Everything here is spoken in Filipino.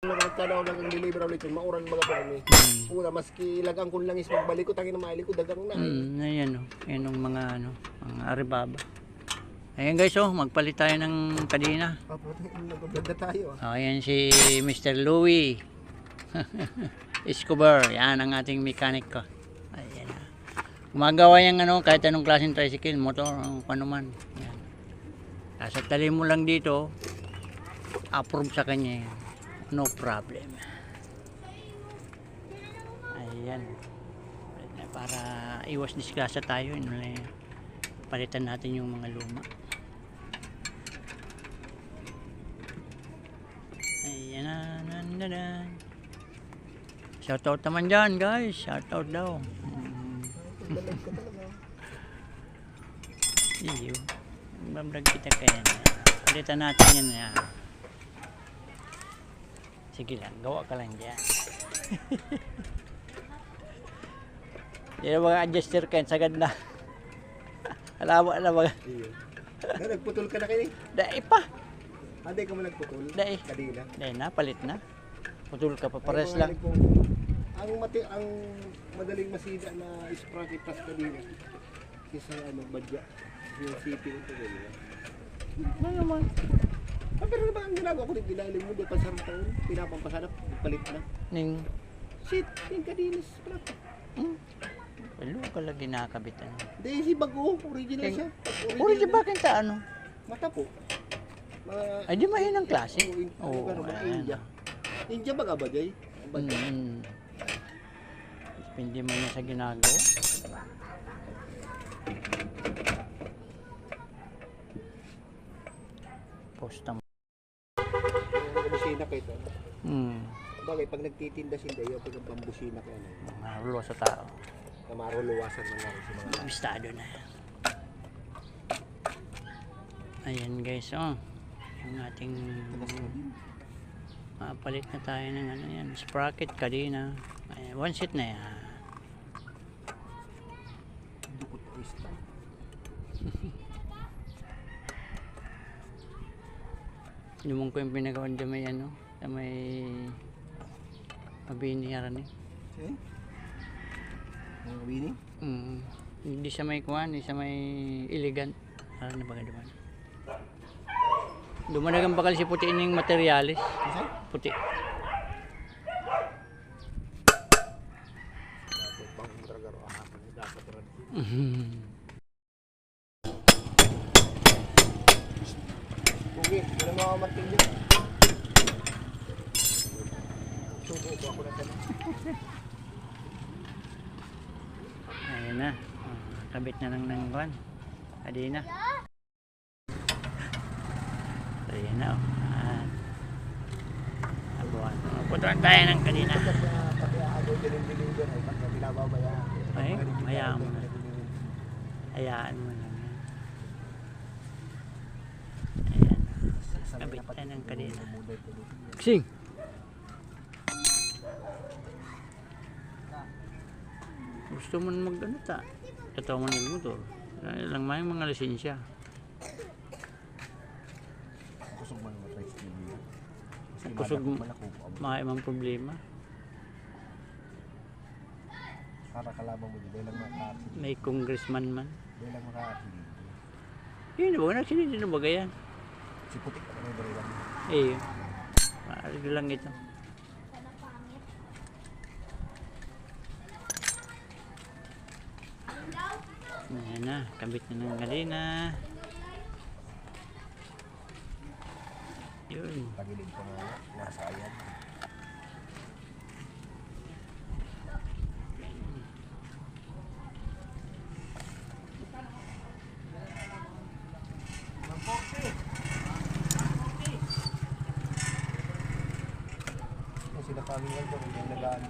Nagkadaw lang ang deliver ulit yun, mauran mga pa kami. Una, maski lagang kung langis magbalik ko, tangin na maili ko, dagang na. Ayan o, yan ang mga ano, mga aribaba. Ayan guys oh, magpalit tayo ng kadina. Nagpaganda tayo. Ayan si Mr. Louie Escobar, yan ang ating mechanic ko. Ayan na. Gumagawa yung ano, kahit anong klaseng tricycle, motor, ano man. Yan. Kasatali mo lang dito, approve sa kanya yan. No problem. Ayan. Para iwas disgrasya tayo, palitan natin yung mga luma. Ayan na. Shoutout naman dyan guys. Shoutout daw. Iyo. Mabrag kita kaya na. Palitan natin yan na. Sige lang, gawa ka lang dyan. Yan mga adjuster kayo, sagad na. Alawa na mga. Nagputol ka na kayo? Dai pa. Hindi ka mo nagputol? Dai. Kadila? Dai na, palit na. Putol ka pa, pares lang. Ang madaling masida na sprocket plus kadila. Kisa ano, badya. Yung CPU ito ganyan. Ano naman? Pero ba ang ginagawa ko rin, pinahiling mo, di pa sa taon, pinapampasanap, palit na. Ning, Shit, yung kadilis, pala. walo ka lang ginakabitan. Hindi, si Bago, original siya. Original ba kinta ano? Mata po. Ay di mahinang klase. Oo, India. India ba ba, Jay? Depende mo niya sa ginagawa. Posta mo. Busina kayo ito. Bagay, pag nagtitinda sila, yung pag pambusina kayo. Marulo sa tao. Kamaruluwasan mo lang sa mga Abistado na. Ayan guys, oh. Yung ating palit na tayo ng ano yan, sprocket, kadina. Ayan, one seat na yan. dukot twist. Lumong ko yung pinagawan dyan may ano, may mabiniharan eh. Okay? Ang winning? Hindi siya may kuhan, hindi siya may elegant. Ano na baga naman? Dumanagang bakal si puti yung materialis. Puti. Pugi, wala mga martilyo. Subo ko ako na sana. Ayan na. Kabit na lang ng kuhan. Adi na. So, ayan na. Abuhan. Putuan tayo ng kanina. Pati agaw din yung biling doon ay pagka binababayaan. Ay, hayaan mo na. Hayaan mo na. Ayan. Kabit tayo ng kanina. Sing! Gusto mo na mag-ano ta? Totoo mo nag-motor. Lang may mga lisensya. Kusog man mo try studio. Kusog maimang problema. Para kalaban mo dito lang makati. May congressman man. Dito lang makati. Yun ba? Nagsilid na ba ganyan? Si putik ka na dito lang. Eh, maaari lang ito. Ayan na, kabit na ng galina. Yun. Tagilid ko na nasa ayan. Sila kami lang po, hindi nagaan.